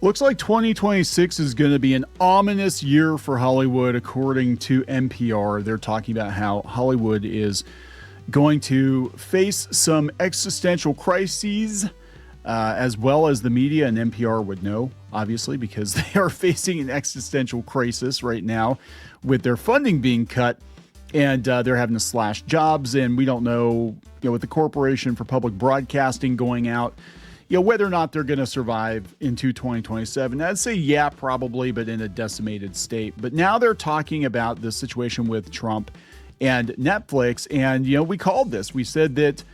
Looks like 2026 is going to be an ominous year for Hollywood, according to NPR. They're talking about how Hollywood is going to face some existential crises, as well as the media, and NPR would know, obviously, because they are facing an existential crisis right now with their funding being cut, and they're having to slash jobs, and we don't know, with the Corporation for Public Broadcasting going out, whether or not they're going to survive into 2027. I'd say, yeah, probably, but in a decimated state. But now they're talking about the situation with Trump and Netflix. And, we called this. We said that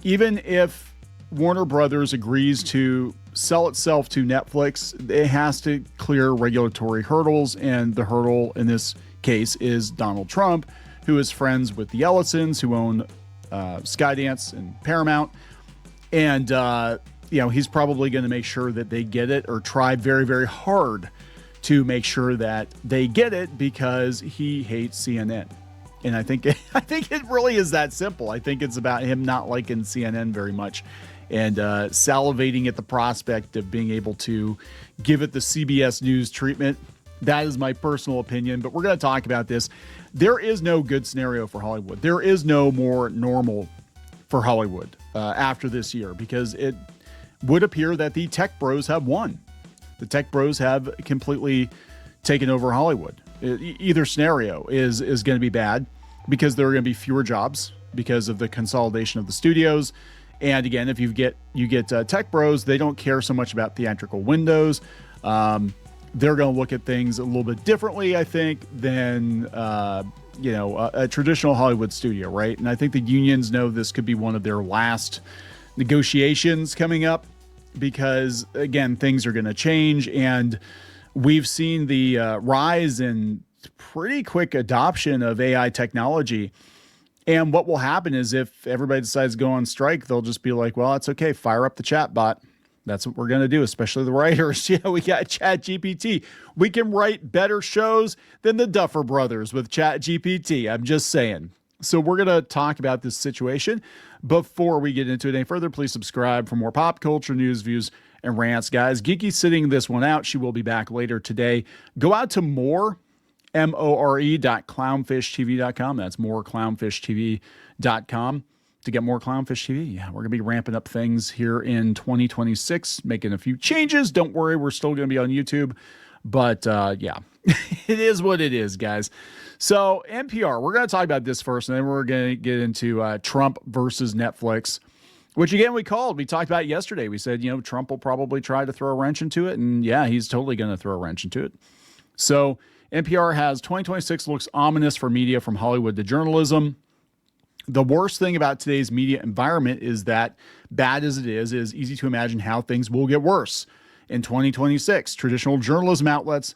even if Warner Brothers agrees to sell itself to Netflix, it has to clear regulatory hurdles. And the hurdle in this case is Donald Trump, who is friends with the Ellisons, who own Skydance and Paramount. And, he's probably going to make sure that they get it, or try very, very hard to make sure that they get it, because he hates CNN. And I think it really is that simple. I think it's about him not liking CNN very much, and salivating at the prospect of being able to give it the CBS News treatment. That is my personal opinion, but we're going to talk about this. There is no good scenario for Hollywood. There is no more normal for Hollywood after this year, because it would appear that the tech bros have won. The tech bros have completely taken over Hollywood. Either scenario is going to be bad, because there are going to be fewer jobs because of the consolidation of the studios. And again, if you get tech bros, they don't care so much about theatrical windows. They're going to look at things a little bit differently, I think, than a traditional Hollywood studio, right? And I think the unions know this could be one of their last negotiations coming up, because again, things are going to change, and we've seen the rise in pretty quick adoption of AI technology. And what will happen is, if everybody decides to go on strike, they'll just be like, well, it's okay, fire up the chat bot. That's what we're going to do, especially the writers. We got ChatGPT. We can write better shows than the Duffer Brothers with ChatGPT. I'm just saying. So we're going to talk about this situation. Before we get into it any further, please subscribe for more pop culture news, views, and rants, guys. Geeky's sitting this one out. She will be back later today. Go out to more.clownfishtv.com. That's moreclownfishtv.com to get more Clownfish TV. Yeah, we're going to be ramping up things here in 2026, making a few changes. Don't worry, we're still going to be on YouTube. But yeah, it is what it is, guys. So NPR, we're going to talk about this first, and then we're going to get into Trump versus Netflix, which again, we called. We talked about it yesterday. We said, Trump will probably try to throw a wrench into it. And yeah, he's totally going to throw a wrench into it. So NPR has 2026 looks ominous for media, from Hollywood to journalism. The worst thing about today's media environment is that, bad as it is easy to imagine how things will get worse in 2026. Traditional journalism outlets,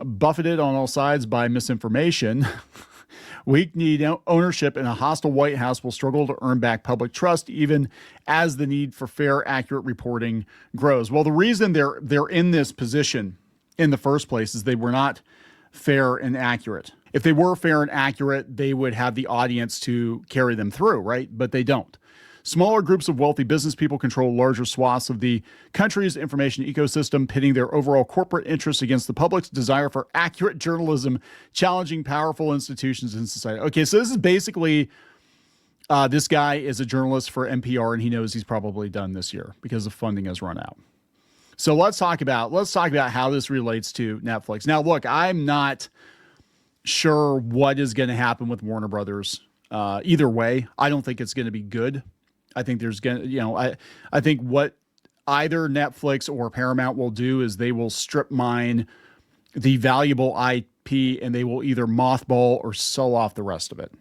buffeted on all sides by misinformation, weak need ownership, and a hostile White House will struggle to earn back public trust, even as the need for fair, accurate reporting grows. Well, the reason they're in this position in the first place is they were not fair and accurate. If they were fair and accurate, they would have the audience to carry them through, right? But they don't. Smaller groups of wealthy business people control larger swaths of the country's information ecosystem, pitting their overall corporate interests against the public's desire for accurate journalism, challenging powerful institutions in society. Okay, so this is basically, this guy is a journalist for NPR, and he knows he's probably done this year because the funding has run out. So let's talk about how this relates to Netflix. Now, look, I'm not sure what is going to happen with Warner Brothers. Either way, I don't think it's going to be good. I think there's going to, I think what either Netflix or Paramount will do is they will strip mine the valuable IP, and they will either mothball or sell off the rest of it.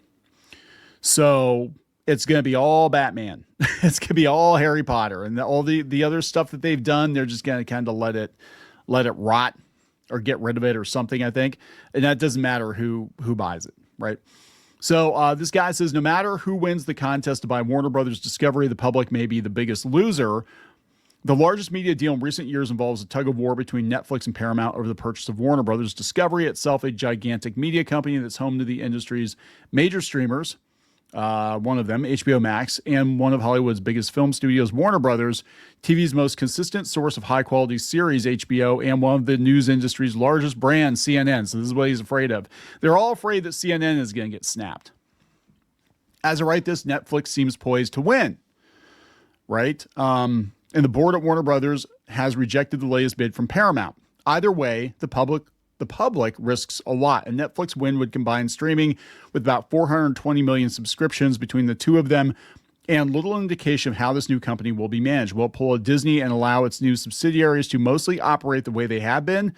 So it's going to be all Batman. It's going to be all Harry Potter, and all the other stuff that they've done. They're just going to kind of let it rot or get rid of it or something, I think. And that doesn't matter who buys it, right? So this guy says, no matter who wins the contest to buy Warner Brothers Discovery, the public may be the biggest loser. The largest media deal in recent years involves a tug of war between Netflix and Paramount over the purchase of Warner Brothers Discovery, itself a gigantic media company that's home to the industry's major streamers. one of them, HBO Max, and one of Hollywood's biggest film studios, Warner Brothers, TV's most consistent source of high-quality series, HBO, and one of the news industry's largest brands, CNN. So this is what he's afraid of. They're all afraid that CNN is going to get snapped. As I write this, Netflix seems poised to win, right? And the board at Warner Brothers has rejected the latest bid from Paramount. Either way, the public risks a lot. A Netflix win would combine streaming with about 420 million subscriptions between the two of them, and little indication of how this new company will be managed. Will it pull a Disney and allow its new subsidiaries to mostly operate the way they have been?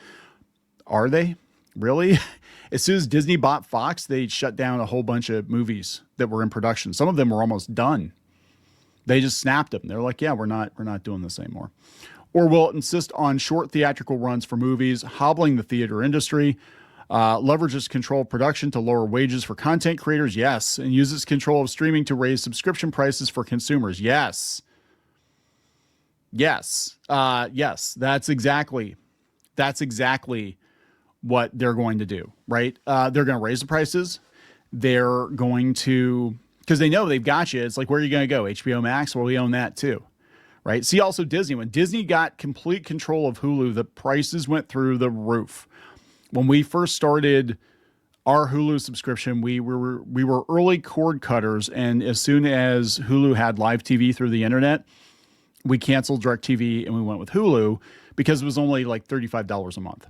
Are they? Really? As soon as Disney bought Fox, they shut down a whole bunch of movies that were in production. Some of them were almost done. They just snapped them. They're like, yeah, we're not doing this anymore. Or will it insist on short theatrical runs for movies, hobbling the theater industry, leverage its control of production to lower wages for content creators? Yes. And use its control of streaming to raise subscription prices for consumers? Yes. Yes. Yes. That's exactly what they're going to do, right? They're going to raise the prices. They're going to, because they know they've got you. It's like, where are you going to go? HBO Max? Well, we own that too. Right. See, also Disney. When Disney got complete control of Hulu, the prices went through the roof. When we first started our Hulu subscription, we were early cord cutters, and as soon as Hulu had live TV through the internet, we canceled DirecTV and we went with Hulu because it was only like $35 a month,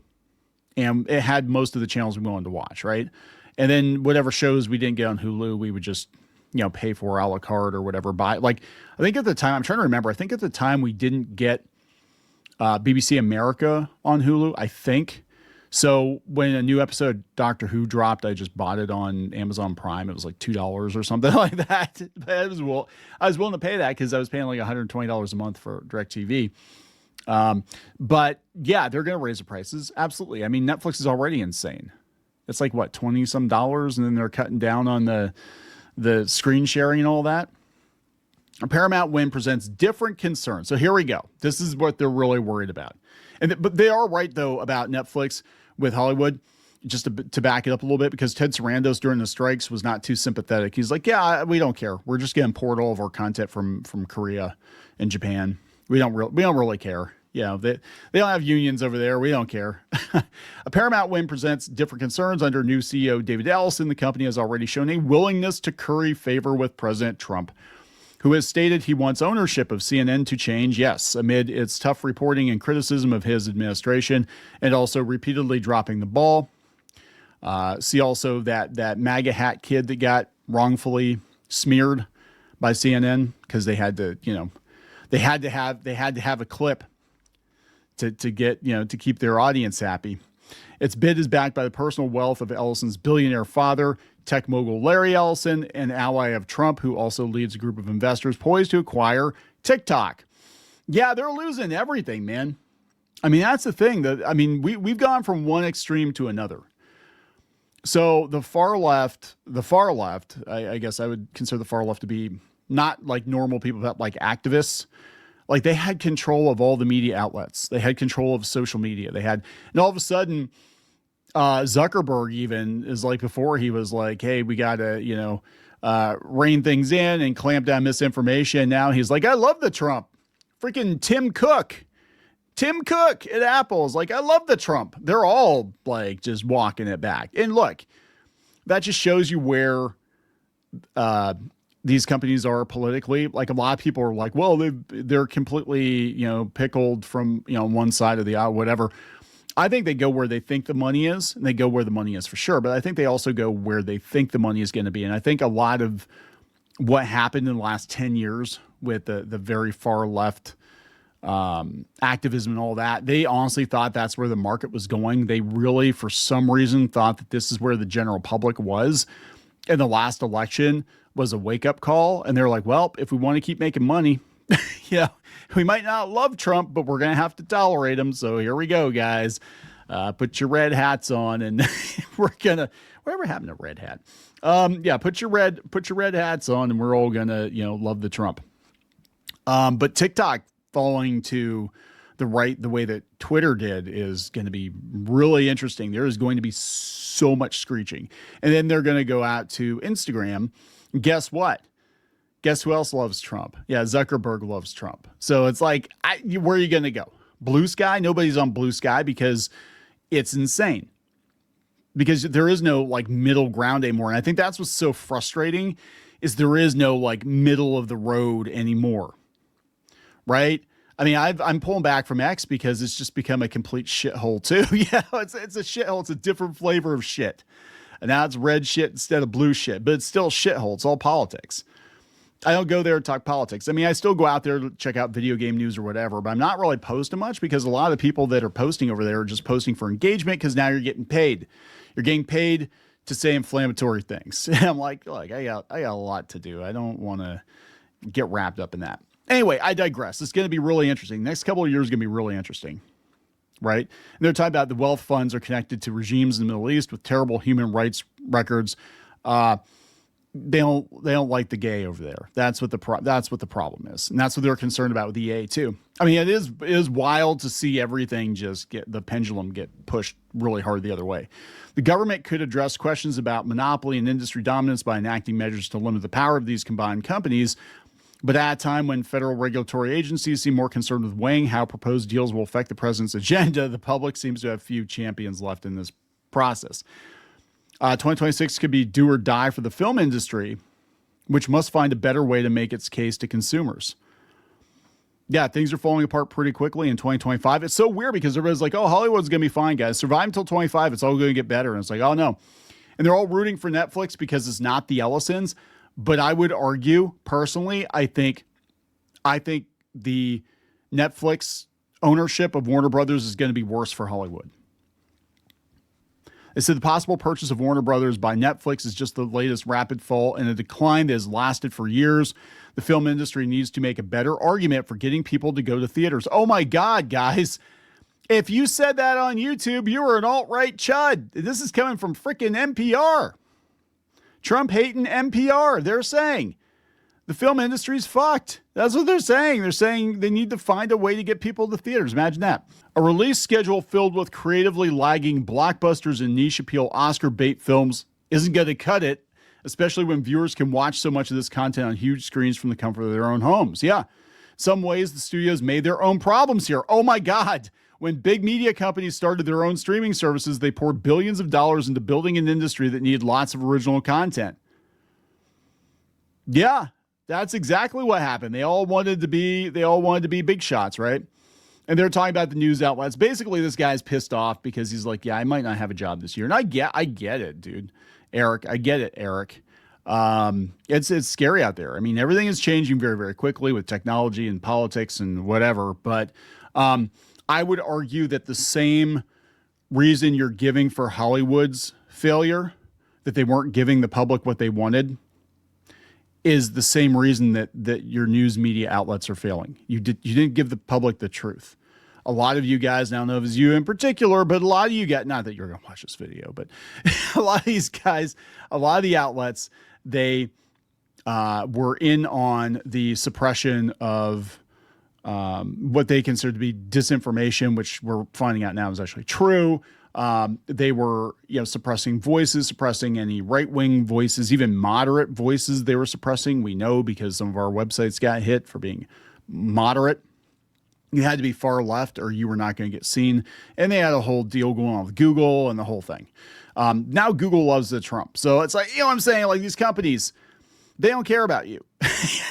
and it had most of the channels we wanted to watch. Right, and then whatever shows we didn't get on Hulu, we would just pay for a la carte or whatever. Buy, like, I think at the time, I'm trying to remember, I think at the time we didn't get BBC America on Hulu, I think. So when a new episode of Doctor Who dropped, I just bought it on Amazon Prime. It was like $2 or something like that. But I was willing to pay that because I was paying like $120 a month for DirecTV. But yeah, they're going to raise the prices. Absolutely. I mean, Netflix is already insane. It's like, what, 20 some dollars, and then they're cutting down on the screen sharing and all that. A Paramount win presents different concerns. So here we go. This is what they're really worried about. But they are right, though, about Netflix with Hollywood, just to back it up a little bit, because Ted Sarandos during the strikes was not too sympathetic. He's like, yeah, we don't care. We're just going to import all of our content from Korea and Japan. We don't really care. They don't have unions over there. We don't care. A Paramount win presents different concerns. Under new CEO David Ellison, the company has already shown a willingness to curry favor with President Trump, who has stated he wants ownership of CNN to change, yes, amid its tough reporting and criticism of his administration, and also repeatedly dropping the ball. See also that MAGA hat kid that got wrongfully smeared by CNN because they had to have a clip to get, to keep their audience happy. Its bid is backed by the personal wealth of Ellison's billionaire father, tech mogul Larry Ellison, an ally of Trump, who also leads a group of investors poised to acquire TikTok. Yeah, they're losing everything, man. I mean, that's the thing. We've gone from one extreme to another. So the far left, I guess I would consider the far left to be not like normal people, but like activists. Like, they had control of all the media outlets. They had control of social media. And all of a sudden, Zuckerberg even is like, before he was like, hey, we got to, rein things in and clamp down misinformation. Now he's like, I love the Trump. Freaking Tim Cook at Apple is like, I love the Trump. They're all like just walking it back. And look, that just shows you where these companies are politically. Like, a lot of people are like, well, they're completely, pickled from, one side of the aisle, whatever. I think they go where they think the money is, and they go where the money is for sure. But I think they also go where they think the money is going to be. And I think a lot of what happened in the last 10 years with the very far left activism and all that, they honestly thought that's where the market was going. They really, for some reason, thought that this is where the general public was. And the last election was a wake-up call. And they're like, well, if we want to keep making money, we might not love Trump, but we're going to have to tolerate him. So here we go, guys. Put your red hats on, and whatever happened to red hat? Put your red hats on, and we're all going to, love the Trump. But TikTok following to the right, the way that Twitter did, is going to be really interesting. There is going to be so much screeching. And then they're going to go out to Instagram Guess what? Guess who else loves Trump? Yeah, Zuckerberg loves Trump. So it's like, where are you going to go? Blue sky? Nobody's on blue sky because it's insane. Because there is no like middle ground anymore. And I think that's what's so frustrating is there is no like middle of the road anymore. Right? I mean, I'm pulling back from X because it's just become a complete shithole too. Yeah, it's a shithole. It's a different flavor of shit. And now it's red shit instead of blue shit, but it's still a shithole. It's all politics. I don't go there and talk politics. I mean, I still go out there to check out video game news or whatever, but I'm not really posting much because a lot of the people that are posting over there are just posting for engagement because now you're getting paid. You're getting paid to say inflammatory things. And I'm like, look, I got a lot to do. I don't want to get wrapped up in that. Anyway, I digress. It's going to be really interesting. Next couple of years is going to be really interesting, right? And they're talking about the wealth funds are connected to regimes in the Middle East with terrible human rights records. They don't like the gay over there. That's what the problem is, and that's what they're concerned about with EA too. I mean, it is wild to see everything just get the pendulum get pushed really hard the other way. The government could address questions about monopoly and industry dominance by enacting measures to limit the power of these combined companies. But at a time when federal regulatory agencies seem more concerned with weighing how proposed deals will affect the president's agenda, the public seems to have few champions left in this process. 2026 could be do or die for the film industry, which must find a better way to make its case to consumers. Yeah, things are falling apart pretty quickly in 2025. It's so weird because everybody's like, oh, Hollywood's going to be fine, guys. Survive until 25. It's all going to get better. And it's like, oh, no. And they're all rooting for Netflix because it's not the Ellisons. But I would argue, personally, I think the Netflix ownership of Warner Brothers is going to be worse for Hollywood. They said the possible purchase of Warner Brothers by Netflix is just the latest rapid fall in a decline that has lasted for years. The film industry needs to make a better argument for getting people to go to theaters. Oh my God, guys. If you said that on YouTube, you were an alt-right chud. This is coming from freaking NPR. Trump hating NPR. They're saying the film industry's fucked. That's what they're saying. They're saying they need to find a way to get people to theaters. Imagine that. A release schedule filled with creatively lagging blockbusters and niche appeal Oscar bait films isn't going to cut it, especially when viewers can watch so much of this content on huge screens from the comfort of their own homes. Yeah. Some ways the studios made their own problems here. Oh my God. When big media companies started their own streaming services, they poured billions of dollars into building an industry that needed lots of original content. Yeah, that's exactly what happened. They all wanted to be big shots, right? And they're talking about the news outlets. Basically, this guy's pissed off because he's like, yeah, I might not have a job this year. And I get it, dude. Eric, I get it, Eric. It's scary out there. I mean, everything is changing very, very quickly with technology and politics and whatever. But I would argue that the same reason you're giving for Hollywood's failure, that they weren't giving the public what they wanted, is the same reason that your news media outlets are failing. You didn't give the public the truth. A lot of you guys, I don't know if it's you in particular, but a lot of you got, not that you're going to watch this video, but a lot of these guys, a lot of the outlets, they were in on the suppression of what they consider to be disinformation, which we're finding out now is actually true. They were, suppressing voices, suppressing any right-wing voices, even moderate voices they were suppressing. We know because some of our websites got hit for being moderate. You had to be far left or you were not going to get seen. And they had a whole deal going on with Google and the whole thing. Now Google loves the Trump. So it's like, what I'm saying? Like these companies, they don't care about you.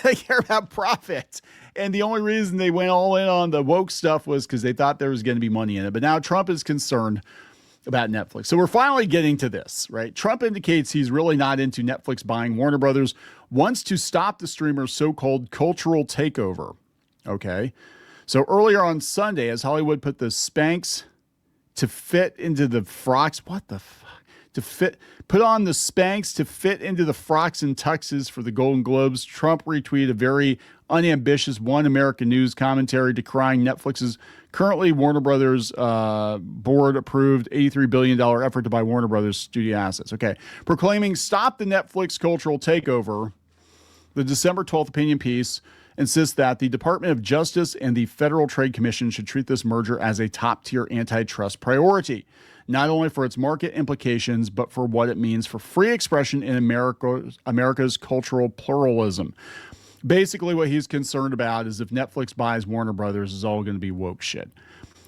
They care about profit. And the only reason they went all in on the woke stuff was because they thought there was going to be money in it. But now Trump is concerned about Netflix. So we're finally getting to this, right? Trump indicates he's really not into Netflix buying Warner Brothers, wants to stop the streamer's so-called cultural takeover. Okay. So earlier on Sunday, as Hollywood put the Spanx to fit into the frocks, what the fuck? Put on the Spanx to fit into the frocks and tuxes for the Golden Globes, Trump retweeted a very unambitious One American News commentary decrying Netflix's currently Warner Brothers board approved $83 billion effort to buy Warner Brothers studio assets. Okay. Proclaiming stop the Netflix cultural takeover, the December 12th opinion piece insists that the Department of Justice and the Federal Trade Commission should treat this merger as a top-tier antitrust priority. not only for its market implications, but for what it means for free expression in America's cultural pluralism. Basically, what he's concerned about is if Netflix buys Warner Brothers, is all going to be woke shit.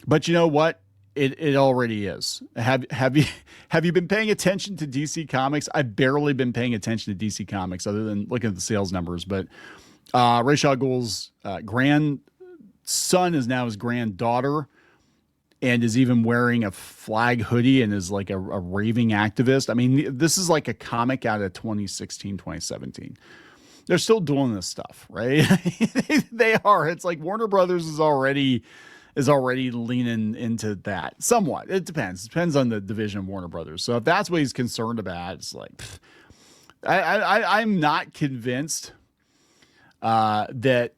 But you know what? It already is. Have you been paying attention to DC Comics? I've barely been paying attention to DC Comics other than looking at the sales numbers. But Ra's al Ghul's grandson is now his granddaughter, and is even wearing a flag hoodie and is like a raving activist. I mean, this is like a comic out of 2016, 2017. They're still doing this stuff, right? They are. It's like Warner Brothers is already leaning into that somewhat. It depends on the division of Warner Brothers. So if that's what he's concerned about, it's like, I'm not convinced that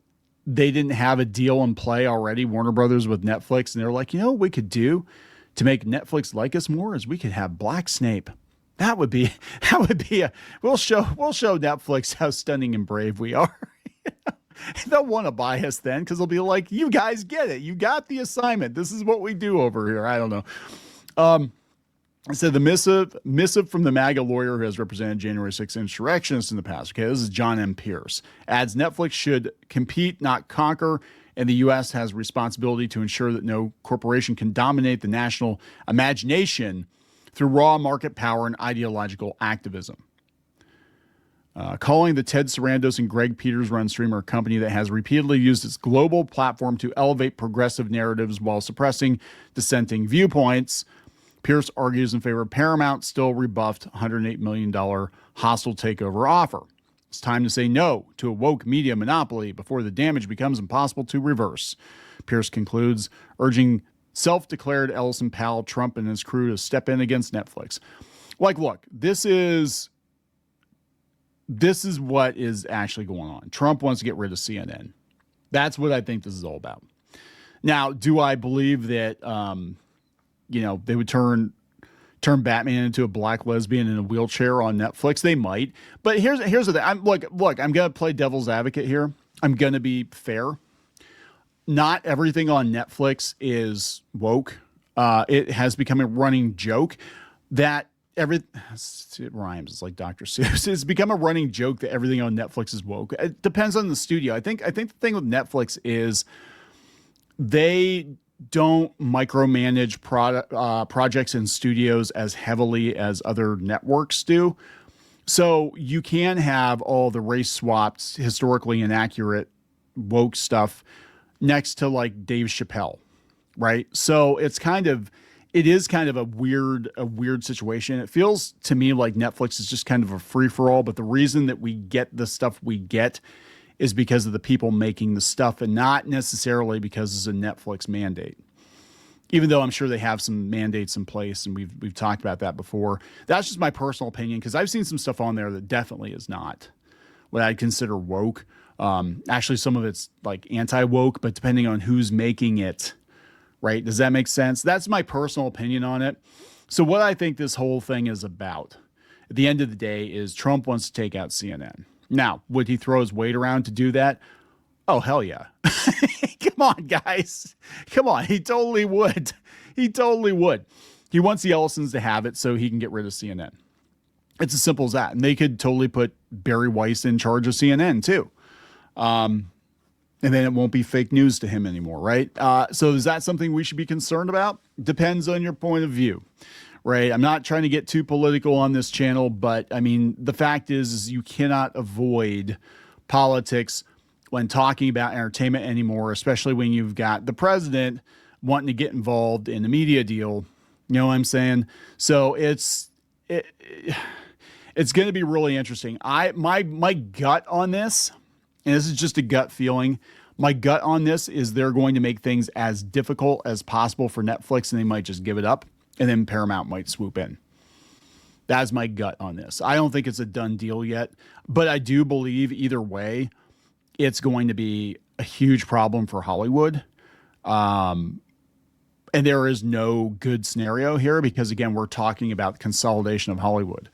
they didn't have a deal in play already, Warner Brothers with Netflix. And they're like, what we could do to make Netflix like us more is we could have Black Snape. That would be we'll show Netflix how stunning and brave we are. They'll want to buy us then, because they'll be like, you guys get it. You got the assignment. This is what we do over here. I don't know. So the missive from the MAGA lawyer who has represented January 6th insurrectionists in the past. Okay, this is John M. Pierce. Adds Netflix should compete, not conquer, and the U.S. has responsibility to ensure that no corporation can dominate the national imagination through raw market power and ideological activism. Calling the Ted Sarandos and Greg Peters run streamer a company that has repeatedly used its global platform to elevate progressive narratives while suppressing dissenting viewpoints, Pierce argues in favor of Paramount still rebuffed $108 million hostile takeover offer. It's time to say no to a woke media monopoly before the damage becomes impossible to reverse. Pierce concludes, urging self-declared Ellison pal Trump and his crew to step in against Netflix. Like, look, this is what is actually going on. Trump wants to get rid of CNN. That's what I think this is all about. Now, do I believe that, they would turn Batman into a black lesbian in a wheelchair on Netflix? They might. But here's the thing. I'm going to play devil's advocate here. I'm going to be fair. Not everything on Netflix is woke. It has become a running joke that it rhymes. It's like Dr. Seuss. It's become a running joke that everything on Netflix is woke. It depends on the studio. I think the thing with Netflix is they don't micromanage projects and studios as heavily as other networks do. So you can have all the race swapped, historically inaccurate, woke stuff next to like Dave Chappelle, right? So it is kind of a weird situation. It feels to me like Netflix is just kind of a free for all, but the reason that we get the stuff we get is because of the people making the stuff and not necessarily because it's a Netflix mandate. Even though I'm sure they have some mandates in place, and we've talked about that before. That's just my personal opinion, because I've seen some stuff on there that definitely is not what I'd consider woke. Actually, some of it's like anti-woke, but depending on who's making it, right? Does that make sense? That's my personal opinion on it. So what I think this whole thing is about, at the end of the day, is Trump wants to take out CNN. Now, would he throw his weight around to do that? Oh, hell yeah. Come on, guys. Come on. He totally would. He totally would. He wants the Ellisons to have it so he can get rid of CNN. It's as simple as that. And they could totally put Barry Weiss in charge of CNN too. And then it won't be fake news to him anymore, right? So is that something we should be concerned about? Depends on your point of view, right? I'm not trying to get too political on this channel, but I mean, the fact is you cannot avoid politics when talking about entertainment anymore, especially when you've got the president wanting to get involved in the media deal. You know what I'm saying? So it's going to be really interesting. My gut on this, and this is just a gut feeling, my gut on this is they're going to make things as difficult as possible for Netflix, and they might just give it up, and then Paramount might swoop in. That's my gut on this. I don't think it's a done deal yet, but I do believe either way, it's going to be a huge problem for Hollywood. And there is no good scenario here because, again, we're talking about consolidation of Hollywood.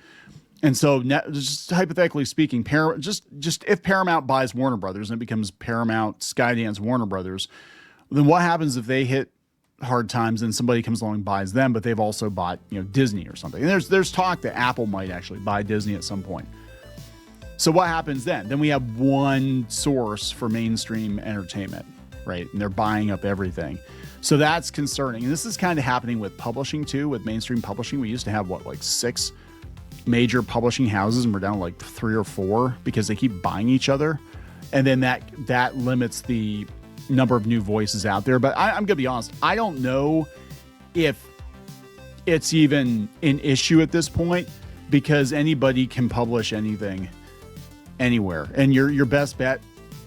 And so just hypothetically speaking, just if Paramount buys Warner Brothers and it becomes Paramount, Skydance, Warner Brothers, then what happens if they hit hard times and somebody comes along and buys them, but they've also bought, Disney or something. And there's talk that Apple might actually buy Disney at some point. So what happens then? Then we have one source for mainstream entertainment, right? And they're buying up everything. So that's concerning. And this is kind of happening with publishing too, with mainstream publishing. We used to have like 6 major publishing houses, and we're down to like 3 or 4 because they keep buying each other. And then that limits the number of new voices out there. But I'm gonna be honest, I don't know if it's even an issue at this point, because anybody can publish anything anywhere. And your best bet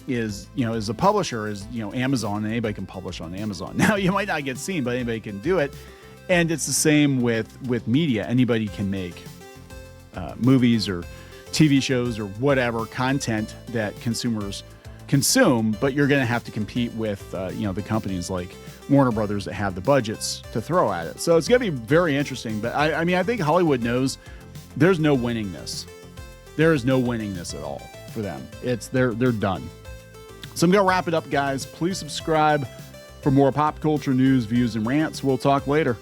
is, as a publisher is, Amazon, and anybody can publish on Amazon. Now you might not get seen, but anybody can do it. And it's the same with media. Anybody can make movies or TV shows or whatever content that consumers consume, but you're going to have to compete with, the companies like Warner Brothers that have the budgets to throw at it. So it's going to be very interesting. But I think Hollywood knows there's no winning this. There is no winning this at all for them. They're done. So I'm going to wrap it up, guys. Please subscribe for more pop culture news, views, and rants. We'll talk later.